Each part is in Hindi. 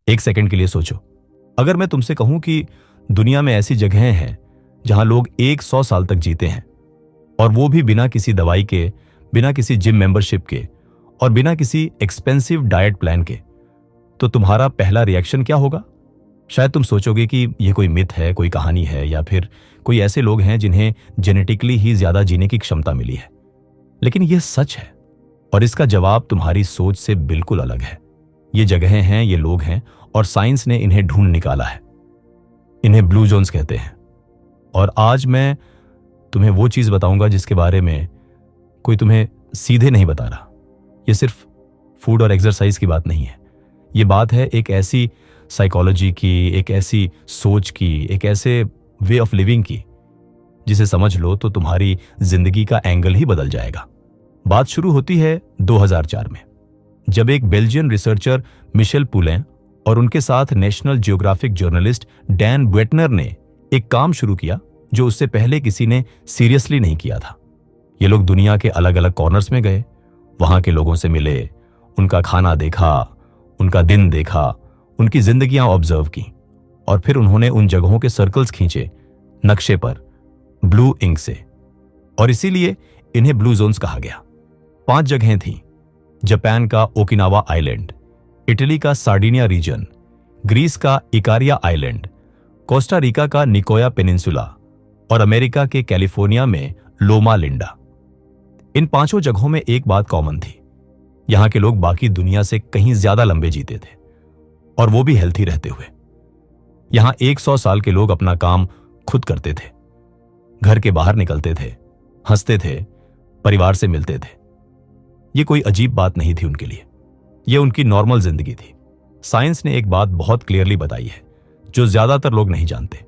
एक सेकंड के लिए सोचो, अगर मैं तुमसे कहूं कि दुनिया में ऐसी जगहें हैं जहां लोग 100 साल तक जीते हैं, और वो भी बिना किसी दवाई के, बिना किसी जिम मेंबरशिप के और बिना किसी एक्सपेंसिव डाइट प्लान के, तो तुम्हारा पहला रिएक्शन क्या होगा? शायद तुम सोचोगे कि यह कोई मिथ है, कोई कहानी है, या फिर कोई ऐसे लोग हैं जिन्हें जेनेटिकली ही ज्यादा जीने की क्षमता मिली है। लेकिन यह सच है, और इसका जवाब तुम्हारी सोच से बिल्कुल अलग है। ये जगहें हैं, ये लोग हैं, और साइंस ने इन्हें ढूंढ निकाला है। इन्हें ब्लू जोन्स कहते हैं। और आज मैं तुम्हें वो चीज बताऊंगा जिसके बारे में कोई तुम्हें सीधे नहीं बता रहा। ये सिर्फ फूड और एक्सरसाइज की बात नहीं है। ये बात है एक ऐसी साइकोलॉजी की, एक ऐसी सोच की, एक ऐसे वे ऑफ लिविंग की, जिसे समझ लो तो तुम्हारी जिंदगी का एंगल ही बदल जाएगा। बात शुरू होती है 2004 में, जब एक बेल्जियन रिसर्चर मिशेल पुलेन और उनके साथ नेशनल जियोग्राफिक जर्नलिस्ट डैन ब्वेटनर ने एक काम शुरू किया जो उससे पहले किसी ने सीरियसली नहीं किया था। ये लोग दुनिया के अलग अलग कॉर्नर्स में गए, वहां के लोगों से मिले, उनका खाना देखा, उनका दिन देखा, उनकी जिंदगियां ऑब्जर्व की, और फिर उन्होंने उन जगहों के सर्कल्स खींचे नक्शे पर ब्लू इंक से, और इसीलिए इन्हें ब्लू जोन्स कहा गया। 5 जगहें थीं। जापान का ओकिनावा आइलैंड, इटली का सार्डिनिया रीजन, ग्रीस का इकारिया आइलैंड, कोस्टा रिका का निकोया पेनिनसुला और अमेरिका के कैलिफोर्निया में लोमा लिंडा। इन 5 जगहों में एक बात कॉमन थी, यहां के लोग बाकी दुनिया से कहीं ज्यादा लंबे जीते थे, और वो भी हेल्थी रहते हुए। यहां 100 साल के लोग अपना काम खुद करते थे, घर के बाहर निकलते थे, हंसते थे, परिवार से मिलते थे। ये कोई अजीब बात नहीं थी उनके लिए, ये उनकी नॉर्मल जिंदगी थी। साइंस ने एक बात बहुत क्लियरली बताई है जो ज्यादातर लोग नहीं जानते।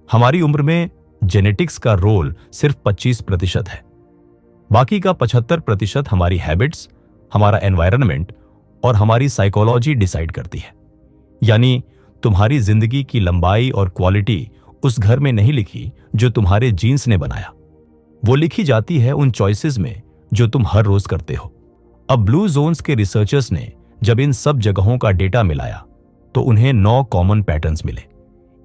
हमारी उम्र में जेनेटिक्स का रोल सिर्फ 25% है। बाकी का 75% हमारी हैबिट्स, हमारा एनवायरनमेंट और हमारी साइकोलॉजी डिसाइड करती है। यानी तुम्हारी जिंदगी की लंबाई और क्वालिटी उस घर में नहीं लिखी जो तुम्हारे जीन्स ने बनाया, वो लिखी जाती है उन चॉइसेस में जो तुम हर रोज करते हो। अब ब्लू जोन्स के रिसर्चर्स ने जब इन सब जगहों का डेटा मिलाया तो उन्हें 9 कॉमन पैटर्न्स मिले।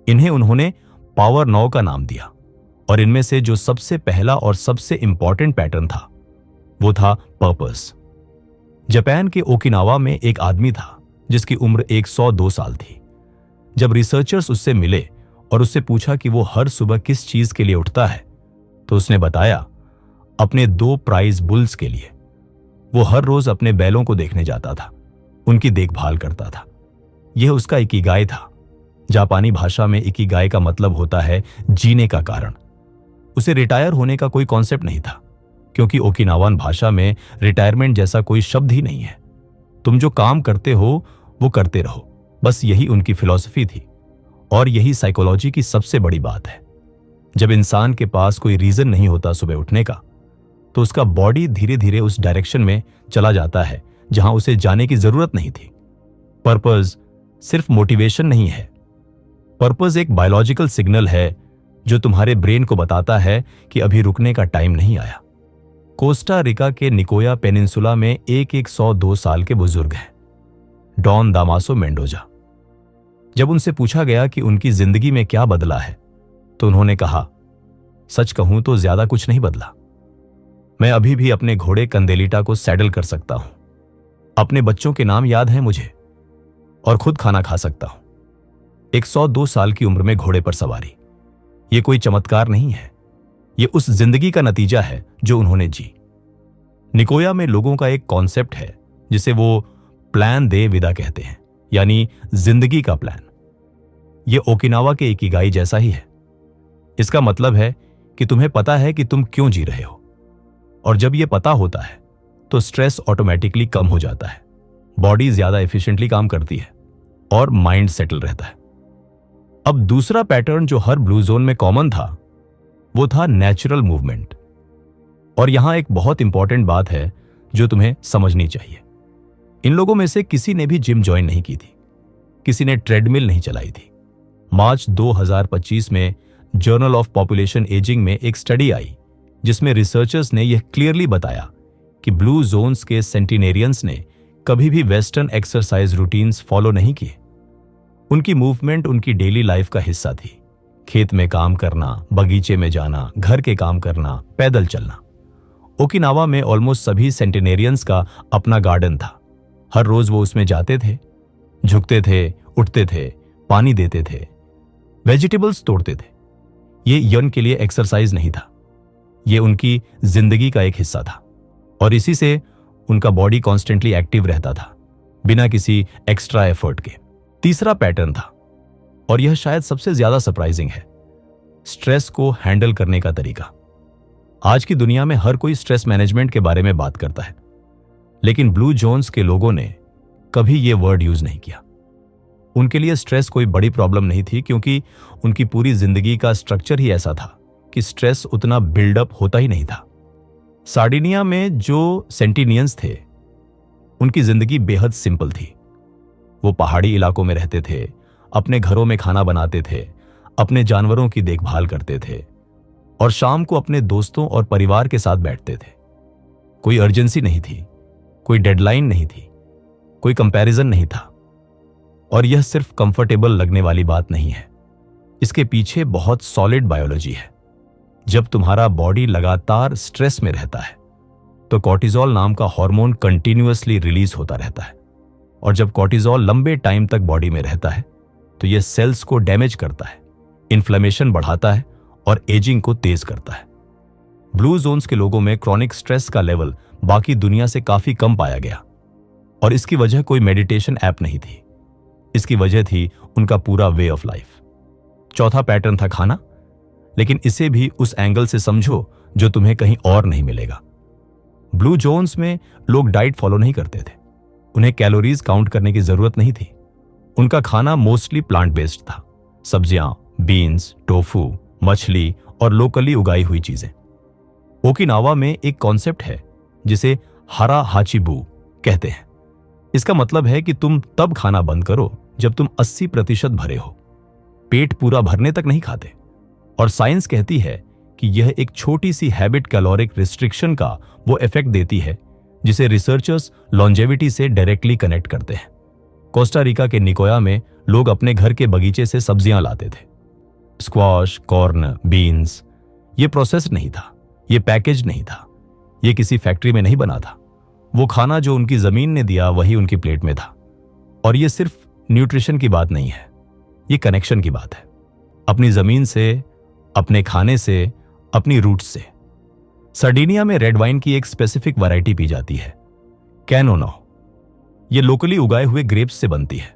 इन्हें उन्होंने पावर 9 का नाम दिया, और इनमें से जो सबसे पहला और सबसे इंपॉर्टेंट पैटर्न था वो था पर्पस। जापान के ओकिनावा में एक आदमी था जिसकी उम्र 102 साल थी। जब रिसर्चर्स उससे मिले और उससे पूछा कि वो हर सुबह किस चीज के लिए उठता है, तो उसने बताया अपने 2 प्राइज बुल्स के लिए। वो हर रोज अपने बैलों को देखने जाता था, उनकी देखभाल करता था। यह उसका इकिगाई था। जापानी भाषा में इकिगाई का मतलब होता है जीने का कारण। उसे रिटायर होने का कोई कॉन्सेप्ट नहीं था, क्योंकि ओकिनावान भाषा में रिटायरमेंट जैसा कोई शब्द ही नहीं है। तुम जो काम करते हो वो करते रहो, बस यही उनकी फिलॉसफी थी। और यही साइकोलॉजी की सबसे बड़ी बात है। जब इंसान के पास कोई रीजन नहीं होता सुबह उठने का, तो उसका बॉडी धीरे धीरे उस डायरेक्शन में चला जाता है जहां उसे जाने की जरूरत नहीं थी। पर्पस सिर्फ मोटिवेशन नहीं है। पर्पस एक बायोलॉजिकल सिग्नल है जो तुम्हारे ब्रेन को बताता है कि अभी रुकने का टाइम नहीं आया। कोस्टा रिका के निकोया पेनिनसुला में एक 102 साल के बुजुर्ग हैं, डॉन दामासो मेंडोजा। जब उनसे पूछा गया कि उनकी जिंदगी में क्या बदला है, तो उन्होंने कहा, सच कहूं तो ज्यादा कुछ नहीं बदला। मैं अभी भी अपने घोड़े कंदेलिटा को सैडल कर सकता हूं, अपने बच्चों के नाम याद हैं मुझे, और खुद खाना खा सकता हूं। 102 साल की उम्र में घोड़े पर सवारी, यह कोई चमत्कार नहीं है, यह उस जिंदगी का नतीजा है जो उन्होंने जी। निकोया में लोगों का एक कॉन्सेप्ट है जिसे वो प्लान दे विदा कहते हैं, यानी जिंदगी का प्लान। यह ओकिनावा के इकिगाई जैसा ही है। इसका मतलब है कि तुम्हें पता है कि तुम क्यों जी रहे हो, और जब यह पता होता है तो स्ट्रेस ऑटोमेटिकली कम हो जाता है, बॉडी ज्यादा एफिशिएंटली काम करती है और माइंड सेटल रहता है। अब दूसरा पैटर्न जो हर ब्लू जोन में कॉमन था वो था नेचुरल मूवमेंट। और यहां एक बहुत इंपॉर्टेंट बात है जो तुम्हें समझनी चाहिए। इन लोगों में से किसी ने भी जिम ज्वाइन नहीं की थी, किसी ने ट्रेडमिल नहीं चलाई थी। मार्च 2025 में जर्नल ऑफ पॉपुलेशन एजिंग में एक स्टडी आई जिसमें रिसर्चर्स ने यह क्लियरली बताया कि ब्लू जोन्स के सेंटिनेरियंस ने कभी भी वेस्टर्न एक्सरसाइज रूटीन्स फॉलो नहीं किए। उनकी मूवमेंट उनकी डेली लाइफ का हिस्सा थी। खेत में काम करना, बगीचे में जाना, घर के काम करना, पैदल चलना। ओकिनावा में ऑलमोस्ट सभी सेंटिनेरियंस का अपना गार्डन था। हर रोज वो उसमें जाते थे, झुकते थे, उठते थे, पानी देते थे, वेजिटेबल्स तोड़ते थे। ये यन के लिए एक्सरसाइज नहीं था, ये उनकी जिंदगी का एक हिस्सा था और इसी से उनका बॉडी कॉन्स्टेंटली एक्टिव रहता था, बिना किसी एक्स्ट्रा एफर्ट के। तीसरा पैटर्न था, और यह शायद सबसे ज्यादा सरप्राइजिंग है, स्ट्रेस को हैंडल करने का तरीका। आज की दुनिया में हर कोई स्ट्रेस मैनेजमेंट के बारे में बात करता है, लेकिन ब्लू जोन्स के लोगों ने कभी यह वर्ड यूज नहीं किया। उनके लिए स्ट्रेस कोई बड़ी प्रॉब्लम नहीं थी, क्योंकि उनकी पूरी जिंदगी का स्ट्रक्चर ही ऐसा था कि स्ट्रेस उतना बिल्डअप होता ही नहीं था। सार्डिनिया में जो सेंटिनियंस थे, उनकी जिंदगी बेहद सिंपल थी। वो पहाड़ी इलाकों में रहते थे, अपने घरों में खाना बनाते थे, अपने जानवरों की देखभाल करते थे और शाम को अपने दोस्तों और परिवार के साथ बैठते थे। कोई अर्जेंसी नहीं थी, कोई डेडलाइन नहीं थी, कोई कंपैरिजन नहीं था। और यह सिर्फ कंफर्टेबल लगने वाली बात नहीं है, इसके पीछे बहुत सॉलिड बायोलॉजी है। जब तुम्हारा बॉडी लगातार स्ट्रेस में रहता है तो कॉर्टिजोल नाम का हार्मोन कंटिन्यूअसली रिलीज होता रहता है, और जब कॉर्टिजोल लंबे टाइम तक बॉडी में रहता है तो यह सेल्स को डैमेज करता है, इन्फ्लेमेशन बढ़ाता है और एजिंग को तेज करता है। ब्लू जोन्स के लोगों में क्रॉनिक स्ट्रेस का लेवल बाकी दुनिया से काफी कम पाया गया, और इसकी वजह कोई मेडिटेशन ऐप नहीं थी, इसकी वजह थी उनका पूरा वे ऑफ लाइफ। चौथा पैटर्न था खाना, लेकिन इसे भी उस एंगल से समझो जो तुम्हें कहीं और नहीं मिलेगा। ब्लू जोन्स में लोग डाइट फॉलो नहीं करते थे, उन्हें कैलोरीज काउंट करने की जरूरत नहीं थी। उनका खाना मोस्टली प्लांट बेस्ड था, सब्जियां, बीन्स, टोफू, मछली और लोकली उगाई हुई चीजें। ओकिनावा में एक कॉन्सेप्ट है जिसे हरा हाचिबू कहते हैं। इसका मतलब है कि तुम तब खाना बंद करो जब तुम 80% भरे हो, पेट पूरा भरने तक नहीं खाते। और साइंस कहती है कि यह एक छोटी सी हैबिट कैलोरिक रिस्ट्रिक्शन का वो इफेक्ट देती है जिसे रिसर्चर्स लॉन्जेविटी से डायरेक्टली कनेक्ट करते हैं। कोस्टा रिका के निकोया में लोग अपने घर के बगीचे से सब्जियां लाते थे, स्क्वाश, कॉर्न, बीन्स। ये प्रोसेस्ड नहीं था, ये पैकेज नहीं था, ये किसी फैक्ट्री में नहीं बना था। वो खाना जो उनकी जमीन ने दिया वही उनकी प्लेट में था। और ये सिर्फ न्यूट्रिशन की बात नहीं है, ये कनेक्शन की बात है, अपनी जमीन से, अपने खाने से, अपनी रूट्स से। सार्डिनिया में रेड वाइन की एक स्पेसिफिक वैरायटी पी जाती है, कैनोनो। ये लोकली उगाए हुए ग्रेप्स से बनती है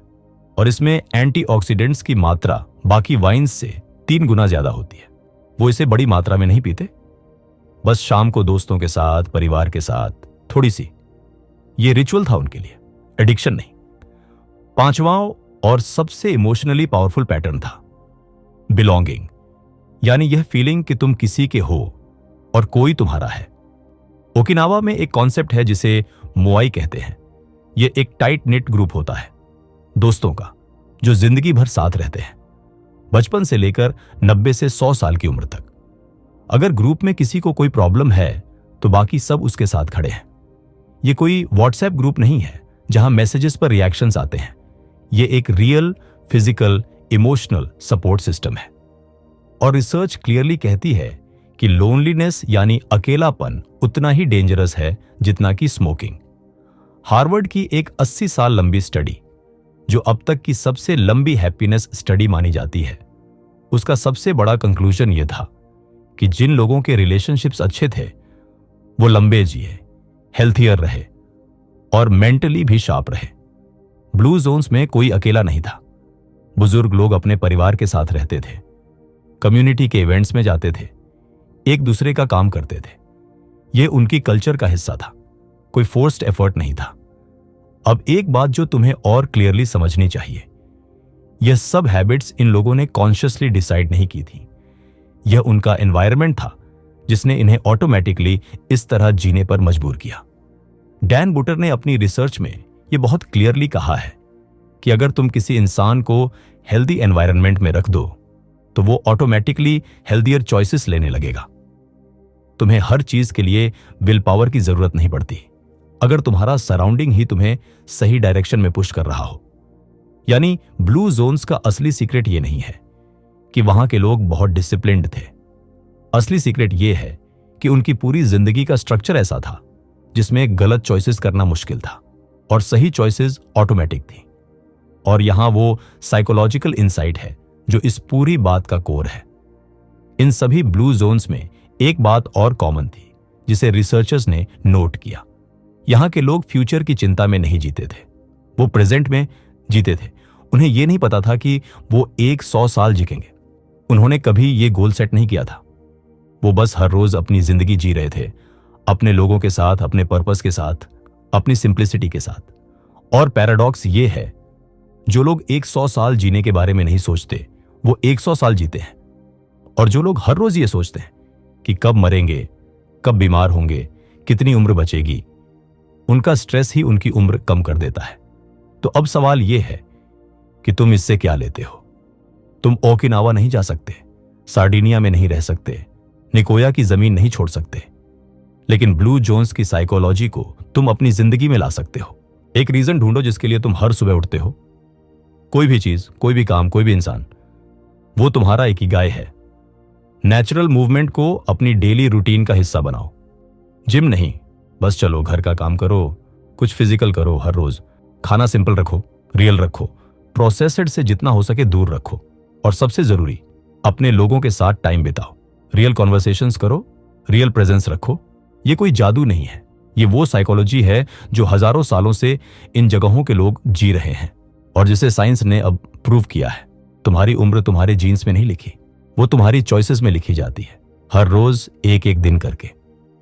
और इसमें एंटीऑक्सीडेंट्स की मात्रा बाकी वाइन्स से 3 गुना ज्यादा होती है। वो इसे बड़ी मात्रा में नहीं पीते, बस शाम को दोस्तों के साथ, परिवार के साथ थोड़ी सी। ये रिचुअल था उनके लिए, एडिक्शन नहीं। पांचवां और सबसे इमोशनली पावरफुल पैटर्न था बिलोंगिंग, यानी यह फीलिंग कि तुम किसी के हो और कोई तुम्हारा है। ओकिनावा में एक कॉन्सेप्ट है जिसे मोआई कहते हैं। यह एक टाइट निट ग्रुप होता है दोस्तों का, जो जिंदगी भर साथ रहते हैं, बचपन से लेकर 90 से 100 साल की उम्र तक। अगर ग्रुप में किसी को कोई प्रॉब्लम है तो बाकी सब उसके साथ खड़े हैं। ये कोई व्हाट्सएप ग्रुप नहीं है जहां मैसेजेस पर रिएक्शंस आते हैं। ये एक real physical emotional support system है। और रिसर्च क्लियरली कहती है कि लोनलीनेस यानी अकेलापन उतना ही डेंजरस है जितना कि स्मोकिंग। हार्वर्ड की एक 80 साल लंबी स्टडी, जो अब तक की सबसे लंबी हैप्पीनेस स्टडी मानी जाती है, उसका सबसे बड़ा कंक्लूजन यह था कि जिन लोगों के रिलेशनशिप्स अच्छे थे वो लंबे जिए, हेल्थियर रहे और मेंटली भी शार्प रहे। ब्लू जोन्स में कोई अकेला नहीं था। बुजुर्ग लोग अपने परिवार के साथ रहते थे, कम्युनिटी के इवेंट्स में जाते थे, एक दूसरे का काम करते थे। यह उनकी कल्चर का हिस्सा था, कोई फोर्स्ड एफर्ट नहीं था। अब एक बात जो तुम्हें और क्लियरली समझनी चाहिए, यह सब हैबिट्स इन लोगों ने कॉन्शियसली डिसाइड नहीं की थी। यह उनका एनवायरनमेंट था जिसने इन्हें ऑटोमेटिकली इस तरह जीने पर मजबूर किया। डैन बुटर ने अपनी रिसर्च में यह बहुत क्लियरली कहा है कि अगर तुम किसी इंसान को हेल्दी एनवायरनमेंट में रख दो तो वो ऑटोमेटिकली हेल्दियर चॉइसेस लेने लगेगा। तुम्हें हर चीज के लिए विल पावर की जरूरत नहीं पड़ती, अगर तुम्हारा सराउंडिंग ही तुम्हें सही डायरेक्शन में पुश कर रहा हो। यानी ब्लू जोन्स का असली सीक्रेट ये नहीं है कि वहां के लोग बहुत डिसिप्लिन्ड थे। असली सीक्रेट ये है कि उनकी पूरी जिंदगी का स्ट्रक्चर ऐसा था जिसमें गलत चॉइसेस करना मुश्किल था और सही चॉइसेस ऑटोमेटिक थी। और यहां वो साइकोलॉजिकल इंसाइट है जो इस पूरी बात का कोर है। इन सभी ब्लू जोन्स में एक बात और कॉमन थी जिसे रिसर्चर्स ने नोट किया। यहां के लोग फ्यूचर की चिंता में नहीं जीते थे, वो प्रेजेंट में जीते थे। उन्हें यह नहीं पता था कि वो 100 साल जीकेंगे। उन्होंने कभी ये गोल सेट नहीं किया था। वो बस हर रोज अपनी जिंदगी जी रहे थे, अपने लोगों के साथ, अपने पर्पस के साथ, अपनी सिंप्लिसिटी के साथ। और पैराडॉक्स ये है, जो लोग 100 साल जीने के बारे में नहीं सोचते वो 100 साल जीते हैं। और जो लोग हर रोज ये सोचते हैं कि कब मरेंगे, कब बीमार होंगे, कितनी उम्र बचेगी, उनका स्ट्रेस ही उनकी उम्र कम कर देता है। तो अब सवाल यह है कि तुम इससे क्या लेते हो? तुम ओकिनावा नहीं जा सकते, सार्डिनिया में नहीं रह सकते, निकोया की जमीन नहीं छोड़ सकते, लेकिन ब्लू जोन्स की साइकोलॉजी को तुम अपनी जिंदगी में ला सकते हो। एक रीजन ढूंढो जिसके लिए तुम हर सुबह उठते हो। कोई भी चीज, कोई भी काम, कोई भी इंसान, वो तुम्हारा इकिगाई है। नेचुरल मूवमेंट को अपनी डेली रूटीन का हिस्सा बनाओ। जिम नहीं, बस चलो, घर का काम करो, कुछ फिजिकल करो हर रोज। खाना सिंपल रखो, रियल रखो, प्रोसेस्ड से जितना हो सके दूर रखो। और सबसे जरूरी, अपने लोगों के साथ टाइम बिताओ, रियल कॉन्वर्सेशंस करो, रियल प्रेजेंस रखो। ये कोई जादू नहीं है, ये वो साइकोलॉजी है जो हजारों सालों से इन जगहों के लोग जी रहे हैं और जिसे साइंस ने अब प्रूव किया है। तुम्हारी उम्र तुम्हारे जीन्स में नहीं लिखी, वो तुम्हारी चॉइसेस में लिखी जाती है, हर रोज एक एक दिन करके।